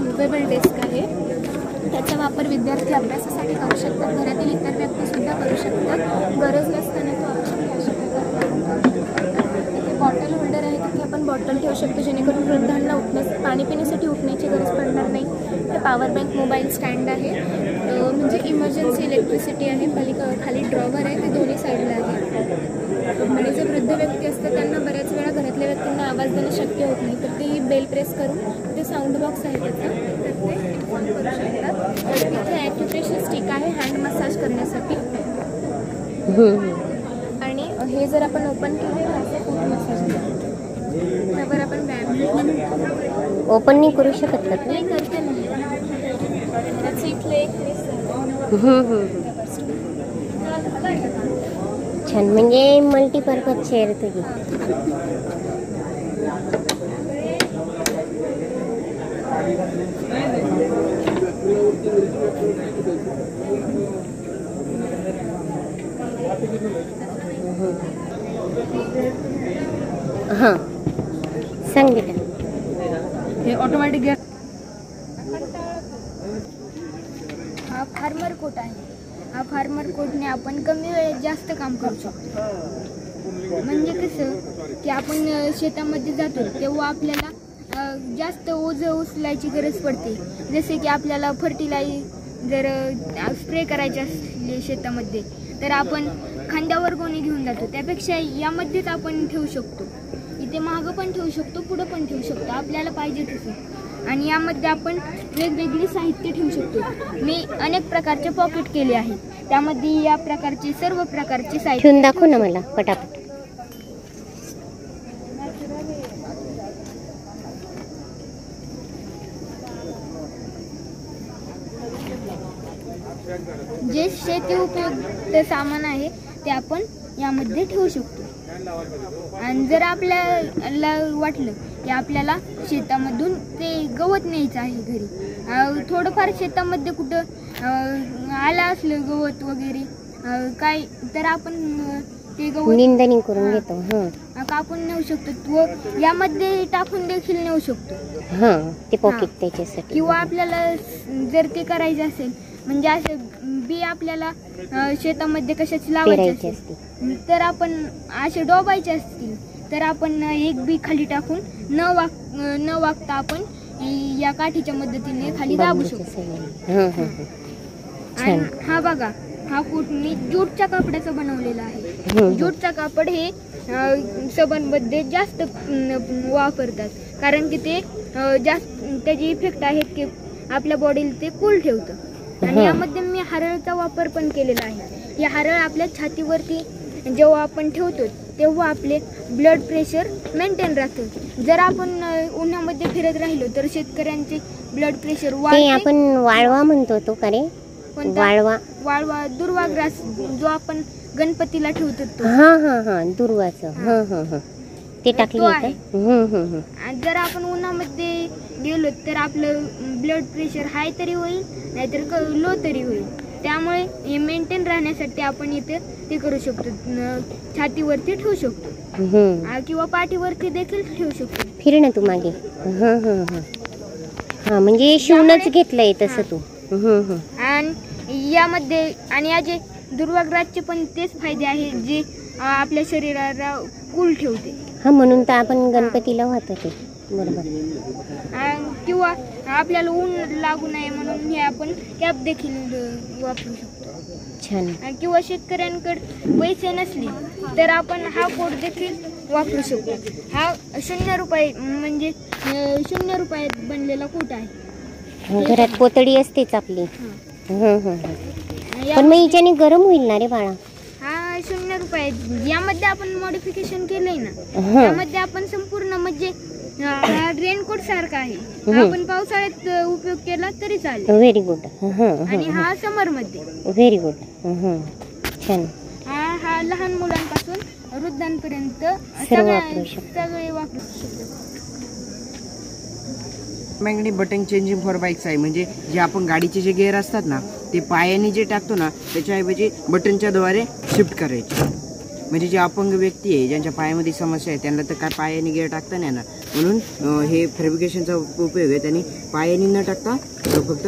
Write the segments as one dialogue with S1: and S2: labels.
S1: Movable desk आहे. त्याचा वापर विद्यार्थी अभ्यासासाठी करू शकतात. घरातील इतर व्यक्ती सुद्धा करू शकतात. गरज नसताना तो इथे बॉटल होल्डर आहे. तिथे आपण बॉटल ठेवू शकतो जेणेकरून वृद्धांना पाणी पिण्यासाठी उठण्याची गरज पडणार नाही. ते पॉवर बँक मोबाईल स्टँड आहे. म्हणजे इमर्जन्सी इलेक्ट्रिसिटी आहे. खाली ड्रॉवर आहे. ते दोन्ही साईडला आहे. म्हणजे जे वृद्ध व्यक्ती असतात त्यांना बऱ्याच वेळा घरातल्या व्यक्तींना आवाज देणं शक्य होत नाही, तर ते बेल प्रेस करून ते साऊंड बॉक्स आहे त्याचा, तर ते ऑन करू शकतात. इथे ॲक्युप्रेशर स्टिक आहे हँड मसाज करण्यासाठी. आणि हे जर आपण ओपन केले तर फूट मसाज त्यावर आपण व्यायाम
S2: ओपन नाही करू शकत का?
S1: नाही करते नाही. त्याचं इथलं एक
S2: छान, म्हणजे मल्टीपर्पज चेअर तुझी. हां सांग बेटा.
S1: हे ऑटोमॅटिक गॅस. हा फार्मर कोट आहे. हा फार्मर कोटने आपण कमी वेळेत जास्त काम करू शकतो. म्हणजे कसं की आपण शेतामध्ये जातो तेव्हा आपल्याला जास्त ओझं उचलायची गरज पडते. जसे की आपल्याला फर्टिलायझर स्प्रे करायचे असले शेतामध्ये तर आपण खांद्यावर कोणी घेऊन जातो. त्यापेक्षा यामध्येच आपण ठेवू शकतो. इथे मागं पण ठेवू शकतो, पुढं पण ठेवू शकतो, आपल्याला पाहिजे तसं. आणि यामध्ये आपण वेगवेगळे साहित्य ठेवू शकतो. मी अनेक प्रकारचे पॉकेट केले आहेत. त्यामध्ये या प्रकारचे सर्व प्रकारचे साहित्य
S2: ठेवून दाखव ना मला पटापट.
S1: जे शेती उपयुक्त सामान आहे ते आपण यामध्ये ठेवू शकतो. आणि जर आपल्याला वाटलं की आपल्याला शेतामधून ते गवत न्यायचं आहे घरी, थोडंफार शेतामध्ये कुठं आलं असलं गवत वगैरे काय, तर आपण ते गवत
S2: निंदणी करून घेतो.
S1: कापून नेऊ शकतो व यामध्ये टाकून देखील नेऊ शकतो.
S2: ते पॉकेट त्याच्यासाठी.
S1: किंवा आपल्याला जर ते करायचं असेल म्हणजे असं बी आपल्याला शेतामध्ये कशाची लावायची असते तर आपण असे डोबायचे असतील तर आपण एक बी खाली टाकून न वागता आपण या काठीच्या मदतीने खाली दाबू शकतो. आणि हा बघा, हा कोट मी ज्यूटच्या कापडाचा बनवलेला आहे. ज्यूटचा कापड हे सबनमध्ये जास्त वापरतात कारण की ते जास्त त्याचे इफेक्ट आहेत की आपल्या बॉडीला ते कूल ठेवतं. आणि यामध्ये मी हरळचा वापर पण केलेला आहे. या हरळ आपल्या छातीवरती जेव्हा आपण ठेवतो तेव्हा आपले ब्लड प्रेशर मेंटेन राहतं. जर आपण उन्हामध्ये फिरत राहिलो तर शेतकऱ्यांचे ब्लड प्रेशर वाढते.
S2: आपण वाळवा म्हणतो तो का रे?
S1: वाळवा दुर्वा ग्रास जो आपण गणपतीला ठेवतो तो.
S2: दुर्वाचं ते टाकले आहे.
S1: जर आपण उन्हामध्ये गेलो तर आपलं ब्लड प्रेशर हाय तरी होईल नाहीतर लो तरी होईल. त्यामुळे हे मेंटेन राहण्यासाठी आपण इथे ते करू शकतो. छातीवरती ठेवू शकतो किंवा पाठीवरती देखील ठेवू शकतो.
S2: फिर ना तू मागे. म्हणजे शिवणच घेतलंय तसं तू.
S1: आणि यामध्ये आणि याचे दुर्वाग्रासचे पण तेच फायदे आहेत जे आपल्या शरीराला कूल ठेवते.
S2: म्हणून तर आपण गणपतीला वाहतो ते. बरोबर.
S1: किंवा आपल्याला ऊन लागू नये म्हणून हे आपण कॅप देखील वापरू शकतो.
S2: छान.
S1: किंवा शेतकऱ्यांकडे पैसे नसले तर आपण हा कोट देखील वापरू शकतो. हा 0 रुपये म्हणजे 0 रुपयात बनलेला कोट आहे.
S2: घरात पोतडी असतेच आपली. पण मग हिच्याने गरम होईल ना रे बाळा.
S1: हा 0 रुपये. यामध्ये आपण मॉडिफिकेशन केलंय ना, यामध्ये आपण संपूर्ण म्हणजे रेनकोट सारखा आहे. आपण पावसाळ्यात उपयोग केला तरी चालेल.
S2: Very good.
S1: आणि हा समर मध्ये.
S2: Very good. छान.
S1: हा लहान मुलांपासून वृद्धांपर्यंत
S2: सगळे वापरू शकतो.
S3: Magnetic button changing for bikes आहे. म्हणजे जे आपण गाडीचे जे गिअर असतात ना ते पायाने जे टाकतो ना त्याच्याऐवजी बटनच्या द्वारे शिफ्ट करायचे. म्हणजे जे अपंग व्यक्ती आहे ज्यांच्या पायामध्ये समस्या आहे त्यांना तर काय पायाने गिअर टाकता नाही येणार, म्हणून हे फॅब्रिकेशनचा उपयोग आहे. त्यांनी पायाने न टाकता फक्त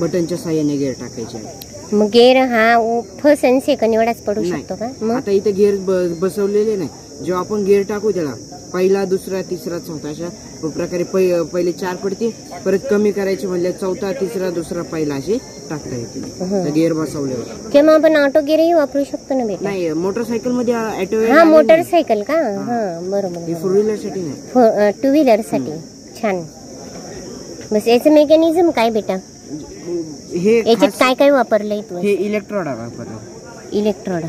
S3: बटनच्या साह्याने गिअर टाकायचे आहे.
S2: मग गेअर हा फर्स्ट आणि सेकंड एवढाच पडू शकतो का? मग
S3: आता इथे गिअर बसवलेले नाही. जेव्हा आपण गिअर टाकू त्याला पहिला, दुसरा, तिसरा, चौथा अशा प्रकारे पहिले 4 पडते, परत कमी करायचे म्हणजे चौथा, तिसरा, दुसरा, पहिला असे टाकता येतील गिअर बसवल्यावर.
S2: किंवा आपण ऑटो गिअरही वापरू शकतो ना बेटा?
S3: नाही, मोटरसायकल मध्ये ऑटो.
S2: हा मोटरसायकल का? हा बरोबर.
S3: 4 व्हीलर साठी नाही,
S2: 2 व्हीलर साठी. छान. बस याचं मेकॅनिझम काय बेटा?
S3: हे
S2: याच्यात काय काय वापरलंय तू?
S3: हे इलेक्ट्रोड वापरलं.
S2: इलेक्ट्रोड.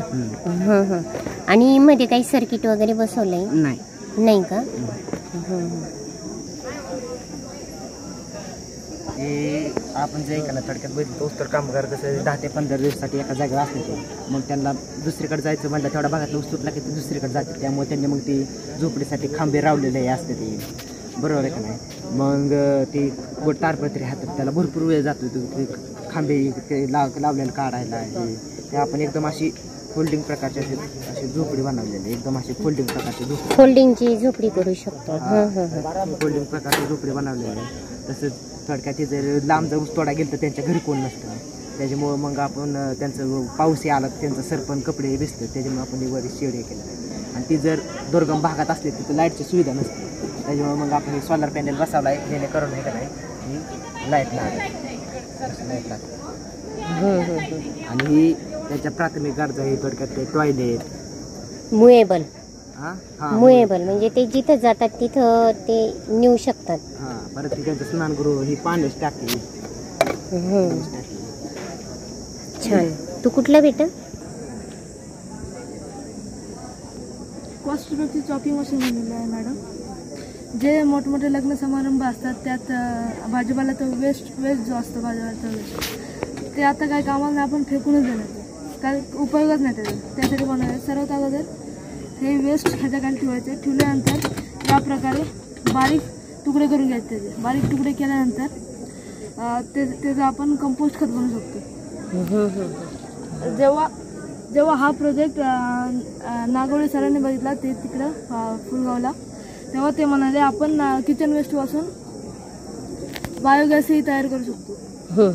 S2: आणि मध्ये काही सर्किट वगैरे बसवलंय? नाही का?
S3: हे आपण जे ऐकायला थोडक्यात बघितलं तर कामगार कसं 10 ते 15 दिवसासाठी एका जागेवर असते ते, मग त्यांना दुसरीकडे जायचं म्हणलं तेवढा भागातलं ऊस तुटला की ते दुसरीकडे जाते. त्यामुळे त्यांनी मग ते झोपडीसाठी खांबे रावलेले असते ते, बरोबर आहे का नाही? मग ते तारपत्री हातात त्याला भरपूर वेळ जातो ते खांबे लावलेले काढायला. ते आपण एकदम अशी फोल्डिंग प्रकारची अशी झोपडी बनवलेली, एकदम अशी फोल्डिंग प्रकारची झोपडी,
S2: फोल्डिंगची झोपडी करू शकतो.
S3: फोल्डिंग प्रकारची झोपडी बनवलेली. तसंच थोडक्यात ते जर लांब जर ऊस तोडा गेलं तर त्यांच्या घरी कोण नसतं, त्याच्यामुळं मग आपण त्यांचं पाऊस आला त्यांचं सरपण कपडे भिजतात, त्याच्यामुळे आपण वर शेड हे केलं. आणि ती जर दुर्गम भागात असली तिथं लाईटची सुविधा नसते, त्याच्यामुळे मग आपण सोलर पॅनल बसवला आहे जेणेकरून हे काय ही लाईट लागते. आणि ही त्याच्या प्राथमिक गरजा ही थोडक्यात ते टॉयलेट,
S2: मुएबल.
S3: हां
S2: मुएबल म्हणजे ते जिथं जातात तिथं ते नेऊ शकतात.
S3: हां, परत त्यांचं स्नानगृह, ही पाण्याची टाकी.
S2: छान. तू कुठला बेटा?
S4: कॉस्ट इफेक्टिव्ह चॉपिंग मशीन बनवलेलं आहे मॅडम. जे मोठमोठे लग्न समारंभ असतात त्यात भाजीपाला तर वेस्ट जो असतो भाजीपाला वेस्ट, ते आता काय कामाला नाही, आपण फेकूनच देणार, काय उपयोगच नाही त्यासाठी बनवायचं. सर्वात अगोदर हे वेस्ट ह्याच्या खाली ठेवायचे. ठेवल्यानंतर या प्रकारे बारीक तुकडे करून घ्यायचे. त्याचे बारीक तुकडे केल्यानंतर त्याचं आपण कंपोस्ट खत बनवू शकतो. जेव्हा हा प्रोजेक्ट नागोळे सरांनी बघितला ते तिकडं फुलगावला, तेव्हा ते म्हणाले आपण किचन वेस्टपासून बायोगॅसही तयार करू शकतो.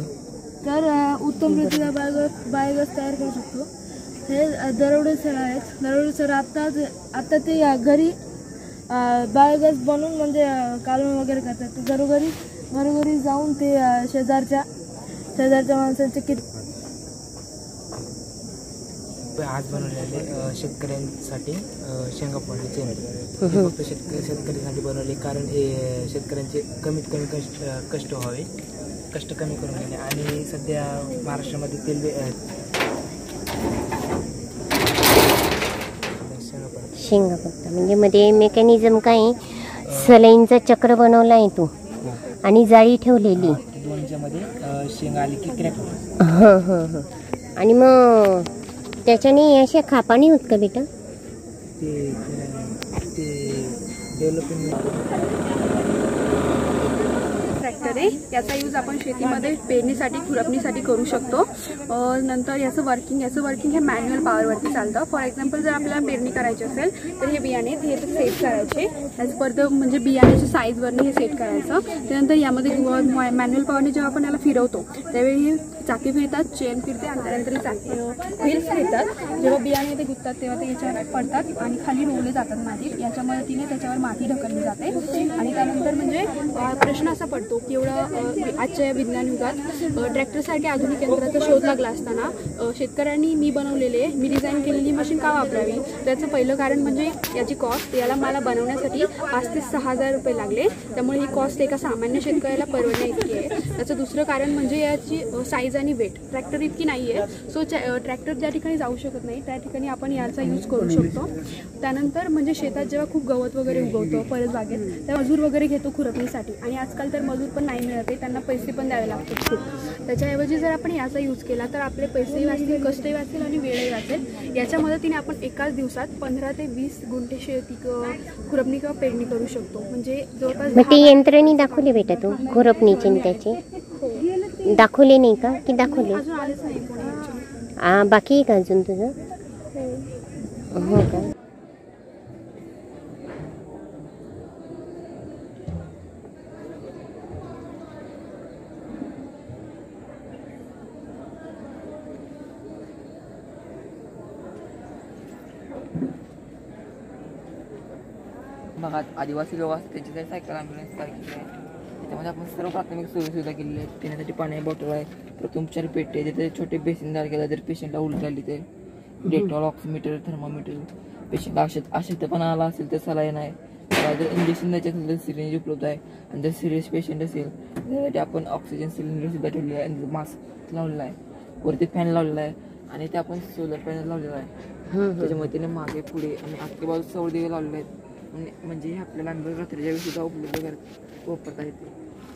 S4: तर उत्तम प्रतीचा बायोगॅस तयार करू शकतो. हे दरोडे सर आहेत. दरोडे सर आत्ता ते घरी बायोगॅस बनवून म्हणजे कालवण वगैरे करतात. ते घरोघरी जाऊन ते शेजारच्या माणसांचे किट
S5: आज बनवलेले शेतकऱ्यांसाठी शेंगा फोडणी चॅनल फक्त शेतकऱ्यांसाठी बनवले, कारण हे शेतकऱ्यांचे कमीत कमी कष्ट व्हावे, कष्ट कमी करून घेणे. आणि सध्या महाराष्ट्रामध्ये
S2: शेंगा फक्त म्हणजे मध्ये मेकॅनिझम काय, सलाईनचं चक्र बनवलं आहे तू आणि जाळी ठेवलेली,
S5: दोनच्यामध्ये शेंगा आली की क्रॅक होतं.
S2: आणि मग त्याच्याने अशा खापा नाही होत का बेटा?
S5: ते डेव्हलपिंग
S6: ट्रॅक्टर आहे. याचा यूज आपण शेतीमध्ये पेरणीसाठी, खुरपणीसाठी करू शकतो. नंतर याचं वर्किंग हे मॅन्युअल पॉवरवरती चालतं. फॉर एक्झाम्पल जर आपल्याला पेरणी करायची असेल तर हे बियाणे हे सेट करायचे ॲज पर द म्हणजे बियाण्याच्या साईजवरती हे सेट करायचं. त्यानंतर यामध्ये मॅन्युअल पॉवरने जेव्हा आपण याला फिरवतो त्यावेळी हे चाकी फिरतात, चेन फिरते आणि त्यानंतर चाकी व्हील्स फिरतात. जेव्हा बियाणे ते गुंततात तेव्हा ते याच्यावर पडतात आणि खाली रोवले जातात मातीत. याच्या मदतीने त्याच्यावर माती ढकलली जाते. आणि त्यानंतर म्हणजे प्रश्न असा पडतो की एवढं आजच्या विज्ञान युगात ट्रॅक्टरसारख्या आधुनिक यंत्राचा शोध लागला असताना शेतकऱ्यांनी मी डिझाईन केलेली मशीन का वापरावी? त्याचं पहिलं कारण म्हणजे याची कॉस्ट. मला बनवण्यासाठी 5 ते 6 हजार रुपये लागले, त्यामुळे ही कॉस्ट एका सामान्य शेतकऱ्याला परवडण्या इतकी आहे. त्याचं दुसरं कारण म्हणजे याची साईज आणि वेट ट्रॅक्टर इतकी नाही आहे. सो ट्रॅक्टर ज्या ठिकाणी जाऊ शकत नाही त्या ठिकाणी आपण याचा यूज करू शकतो. त्यानंतर म्हणजे शेतात जेव्हा खूप गवत वगैरे उगवतो परत बागेत, तेव्हा मजूर वगैरे घेतो खुरपणीसाठी, आणि आजकाल तर मजूर पण नाही मिळत आहे, त्यांना पैसे पण द्यावे लागतात खूप. त्याच्याऐवजी जर आपण याचा यूज केला तर आपले पैसेही वाचतील, कष्टही वाचतील आणि वेळही वाचेल. याच्या मदतीने आपण एकाच दिवसात 15 ते 20 गुंठे शेती खुरपणी किंवा पेरणी करू शकतो. म्हणजे जवळपास
S2: यंत्रणी दाखवली बेटा तू खुरपणीची त्याची?
S6: हो.
S2: दाखवले नाही का की दाखवले?
S6: अजून आलेच नाही पुढे actually.
S2: बाकी आहे का अजून तुझं? हो का?
S7: भागात आदिवासी लोक असतात त्यांच्यासाठी सायकल ॲम्ब्युलन्स तयार केली आहे. त्याच्यामध्ये आपण सर्व प्राथमिक सोयीसुविधा केलेल्या आहेत. पिण्यासाठी पाणी बॉटल आहे, प्रथमोपचार पेटी आहे, तिथे छोटे बेसिन तयार केलं. जर पेशंटला उलटी आली तर डेटॉल, ऑक्सिमीटर, थर्मामीटर, पेशंटला अशक्तपणा आला असेल तर सलाईन आहे. जर इंजेक्शन द्यायचे असेल तर सिरिंज उपलब्ध आहे. आणि जर सिरियस पेशंट असेल त्यासाठी आपण ऑक्सिजन सिलेंडर सुद्धा ठेवलेला आहे. आणि मास्क लावलेला आहे, वरती फॅन लावलेला आहे आणि ते आपण सोलर पॅनल लावलेला आहे. त्याच्यामुळे त्याने मागे पुढे आणि आजच्या बाजू सौर दिवे लावलेले आहेत. म्हणजे हे आपल्याला रात्रीच्या वेळी सुद्धा उपलब्ध वापरता येते.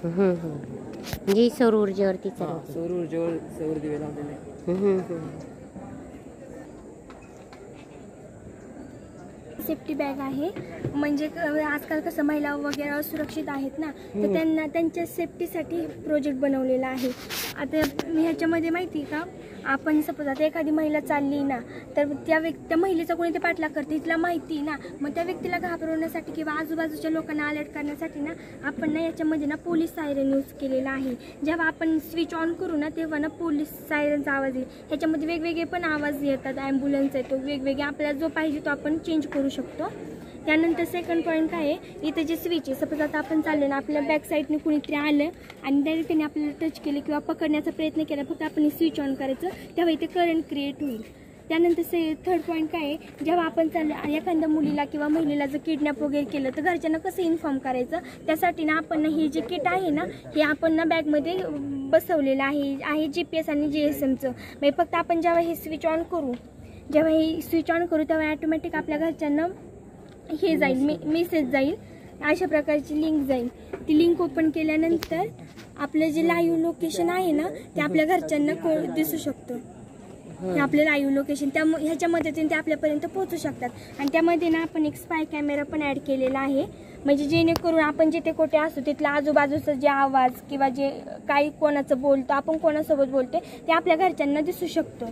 S2: म्हणजे सौर ऊर्जेवरती चालवते.
S7: सौर ऊर्जेवर सौर दिवे लावलेले आहेत.
S1: सेफ्टी बॅग आहे. म्हणजे आजकाल कसं महिला वगैरे असुरक्षित आहेत ना, तर त्यांना त्यांच्या सेफ्टीसाठी प्रोजेक्ट बनवलेला आहे. आता ह्याच्यामध्ये माहिती का, आपण सपोज आता एखादी महिला चालली ना, तर त्या महिलेचा कोणी ते पाठलाग करते, तिला माहिती ना, मग त्या व्यक्तीला घाबरवण्यासाठी किंवा आजूबाजूच्या लोकांना अलर्ट करण्यासाठी ना आपण ना याच्यामध्ये ना पोलीस सायरन यूज केलेला आहे. जेव्हा आपण स्विच ऑन करू ना तेव्हा ना पोलीस सायरनचा आवाज येईल. ह्याच्यामध्ये वेगवेगळे पण आवाज येतात, ॲम्ब्युलन्स येतो, वेगवेगळे आपल्याला जो पाहिजे तो आपण चेंज करू शकतो. त्यानंतर सेकंड पॉईंट काय आहे, इथे जे स्विच आहे, सपोज आता आपण चाललो ना, आपल्या बॅक साईडने कुणीतरी आलं आणि त्याने आपल्याला टच केलं किंवा पकडण्याचा प्रयत्न केला, फक्त आपण स्विच ऑन करायचं, तेव्हा इथे करंट क्रिएट होईल. त्यानंतर थर्ड पॉईंट काय आहे, जेव्हा आपण चाललो एखाद्या मुलीला किंवा महिलेला जर किडनॅप वगैरे केलं तर घरच्यांना कसं इन्फॉर्म करायचं, त्यासाठी ना आपण हे जे किट आहे ना हे आपण ना बॅगमध्ये बसवलेलं आहे GPS आणि GSMचं. म्हणजे फक्त आपण जेव्हा हे स्विच ऑन करू तेव्हा ॲटोमॅटिक आपल्या घरच्यांना हे जाईल, मेसेज जाईल, अशा प्रकारची लिंक जाईल. ती लिंक ओपन केल्यानंतर आपलं जे लाईव्ह लोकेशन आहे ना ते आपल्या घरच्यांना दिसू शकतं. आपलं लाईव्ह लोकेशन ह्याच्या मदतीने ते आपल्यापर्यंत पोहोचू शकतात. आणि त्यामध्ये ना आपण एक स्पाय कॅमेरा पण ॲड केलेला आहे, म्हणजे जेणेकरून आपण जिथे कुठे असू तिथला आजूबाजूचा जे आवाज किंवा जे काही कोणाचं बोलतो, आपण कोणासोबत बोलतोय ते आपल्या घरच्यांना दिसू शकतो.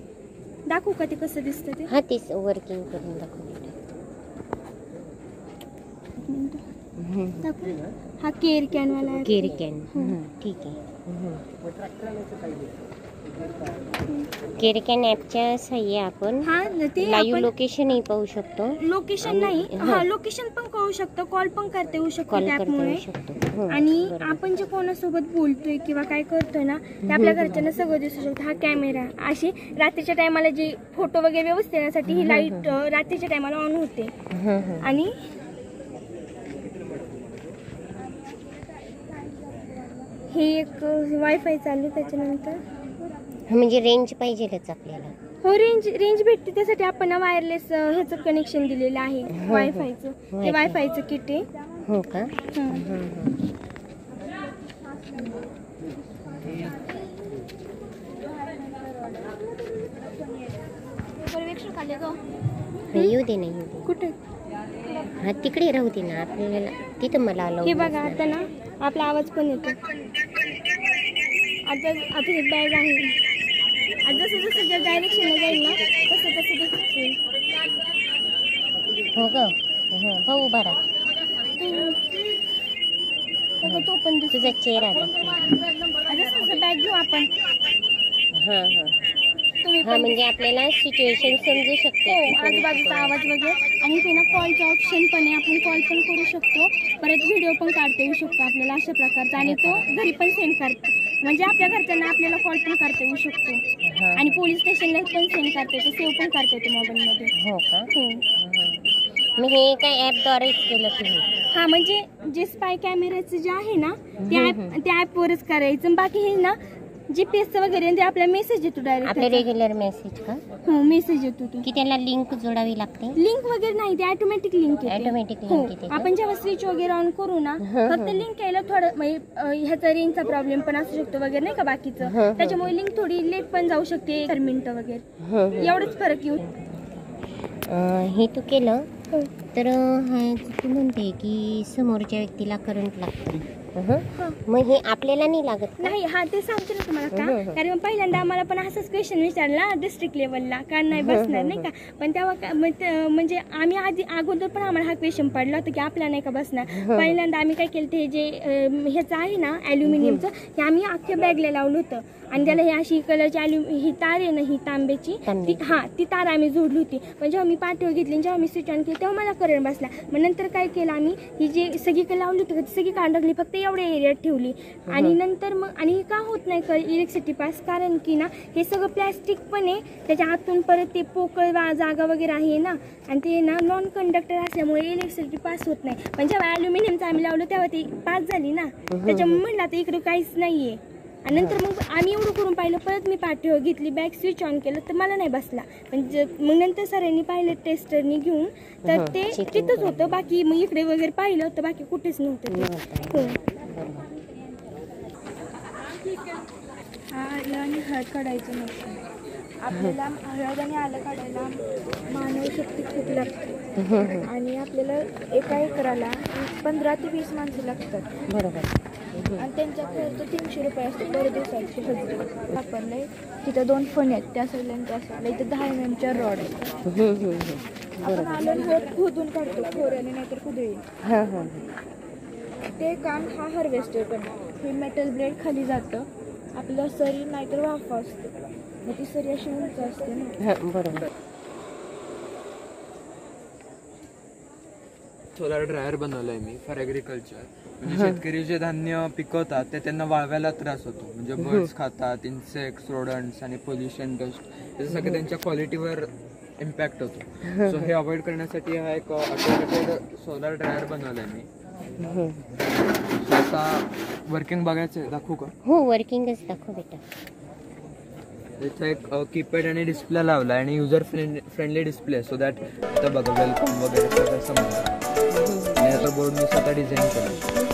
S1: दाखवू का ते कसं दिसतं ते?
S2: हा, तेच वर्किंग करून दाखवू.
S1: हा केअर कॅनवाला आहे.
S2: केअर कॅन, ठीक आहे. केअर कॅन ॲपच्या साह्याने आपण लाईव्ह लोकेशनही पाहू शकतो.
S1: लोकेशन नाही, लोकेशन पण कळू शकतो, कॉल पण करता येऊ शकतो त्यामुळे. आणि आपण जे कोणासोबत बोलतोय किंवा काय करतोय ना ते आपल्या घरच्यांना सगळं दिसू शकतं. हा कॅमेरा अशी रात्रीच्या टायमाला जे फोटो वगैरे व्यवस्थित येण्यासाठी ही लाईट रात्रीच्या टायमाला ऑन होते. आणि हे एक वायफाय चालू, त्याच्यानंतर
S2: म्हणजे रेंज पाहिजेलच आपल्याला.
S1: हो, रेंज भेटते, त्यासाठी आपण वायरलेस ह्याचं कनेक्शन दिलेलं आहे वायफायचं. ते वायफायचं किट आहे.
S2: हो का? येऊ दे, नाही येऊ दे.
S1: कुठे?
S2: हा, तिकडे राहू दे ना, आपल्याला तिथं मला आलं.
S1: हे बघा, आता ना आपला आवाज पण येतो. आता हे बॅग आहे, जसं जसं डायरेक्शनला जाईल ना तसं दिसते.
S2: हो ग, हो उभा राहा.
S1: तो पण दिसतो.
S2: तुझा चेहरा
S1: जसं बॅग घेऊ आपण.
S2: म्हणजे आपल्याला सिच्युएशन समजू शकते,
S1: आजूबाजूचा आवाज वगैरे. आणि ते ना कॉलचा ऑप्शन पण आहे, आपण कॉल पण करू शकतो, परत व्हिडिओ पण काढता येऊ शकतो आपल्याला अशा प्रकारचा. आणि तो घरी पण सेंड करतो, म्हणजे आपल्या घरच्यांना आपल्याला कॉल पण करता येऊ शकतो. आणि पोलीस स्टेशनला पण सेंड करता येतो, सेव्ह पण करता येतो मोबाईलमध्ये.
S2: हो का?
S1: हो.
S2: मी हे काय ॲपद्वारेच केलं तुम्ही?
S1: हा, म्हणजे जे स्पाय कॅमेराचं जे आहे ना त्या ॲपवरच करायचं. बाकी हे ना GPS वगैरे ते आपल्याला मेसेज येतो डायरेक्ट.
S2: आपले रेग्युलर मेसेज का?
S1: हो, मेसेज येतो तो.
S2: की त्याला लिंक जोडावी लागते?
S1: लिंक वगैरे नाही, ते ऑटोमॅटिक लिंक येते.
S2: ऑटोमॅटिक लिंक येते.
S1: आपण जेव्हा स्विच वगैरे ऑन करू ना फक्त लिंक यायला थोडं, म्हणजे ह्याचा रेंजचा प्रॉब्लेम पण असू शकतो वगैरे, नाही का बाकीचं, त्याच्यामुळे लिंक थोडी लेट पण जाऊ शकते, 4 मिनिटं वगैरे, एवढंच फरक येऊ.
S2: हे तू केलं तर तू म्हणते की समोरच्या व्यक्तीला करंट लागतं, मग हे आपल्याला नाही लागत का?
S1: नाही, हा ते सांगते ना तुम्हाला का, कारण मग पहिल्यांदा आम्हाला पण असंच क्वेश्चन विचारला डिस्ट्रिक्ट लेवलला का नाही बसणार नाही का, पण तेव्हा म्हणजे आम्ही आधी अगोदर पण आम्हाला हा क्वेश्चन पडला होता की आपल्याला नाही का बसणार. पहिल्यांदा आम्ही काय केलं, ते जे ह्याचं आहे ना ॲल्युमिनियमचं, हे आम्ही अख्ख्या बॅगला लावलं होतं आणि त्याला ही अशी कलरची ही तार आहे ना, ही तांब्याची, ती तार आम्ही जोडली होती. पण जेव्हा मी पाठीवर घेतली, जेव्हा मी स्विच ऑन केली तेव्हा मला करंट बसला. मग नंतर काय केलं आम्ही, ही जी सगळीकडे लावली होती ती सगळी काढून टाकली, फक्त एवढ्या एरियात ठेवली. आणि नंतर मग आणि का होत नाही इलेक्ट्रिसिटी पास, कारण की ना हे सगळं प्लॅस्टिक पण आहे, त्याच्या आतून परत ते पोकळ जागा वगैरे आहे ना, आणि ते ना नॉन कंडक्टर असल्यामुळे इलेक्ट्रिसिटी पास होत नाही. पण जेव्हा ॲल्युमिनियमचं आम्ही लावलं तेव्हा ती पास झाली ना, त्याच्यामुळे म्हणलं आता इकडे काहीच नाही आहे. आणि नंतर मग आम्ही एवढं करून पाहिलं, परत मी पाठीवर घेतली बॅग, स्विच ऑन केलं तर मला नाही बसला. पण मग नंतर सरांनी पाहिलं टेस्टरनी घेऊन, तर ते तिथंच होतं. बाकी मग इकडे वगैरे पाहिलं तर बाकी कुठेच नव्हतं.
S8: आलं आणि हळद काढायचं मशीन. आपल्याला हळद आणि आलं काढायला मानवशक्ती खूप लागते आणि आपल्याला एका एकराला 15 ते 20 माणसं लागतात.
S2: बरोबर.
S8: आणि त्यांचा खर्च 300 रुपये असतो पर दिवसाची हजरी. वापरलंय तिथं 2 फण आहेत, त्या साईडला आणि त्या साईडला. इथं 10 mm रॉड आहे. आपण आलं खोदून काढतो खोऱ्याने नाहीतर कुदळी. ते काम हा हार्वेस्टर करतो. हे मेटल ब्लेड खाली जातं, आपलं सरी नाहीतर वाफा असते, मग ती सरी अशी उंच असते ना.
S2: बरोबर.
S9: सोलार ड्रायर बनवलंय मी फॉर ॲग्रिकल्चर. म्हणजे शेतकरी जे धान्य पिकवतात ते त्यांना वाळवायला त्रास होतो, म्हणजे बर्ड्स खातात, इन्सेक्ट्स, रोडंट्स आणि पोल्युशन, डस्ट, त्याचं सगळं त्यांच्या क्वालिटीवर इम्पॅक्ट होतो. सो हे अवॉइड करण्यासाठी हा एक ऑटोमेटेड सोलार ड्रायर बनवलाय मी. आता वर्किंग बघायचं दाखवू का?
S2: हो, वर्किंगच दाखव बेटा.
S9: इथे एक कीपॅड आणि डिस्प्ले लावला आणि user friendly display, so that आता बघा वेलकम वगैरे सगळं समजा. आणि आता बोर्ड मी स्वतः डिझाईन केलं.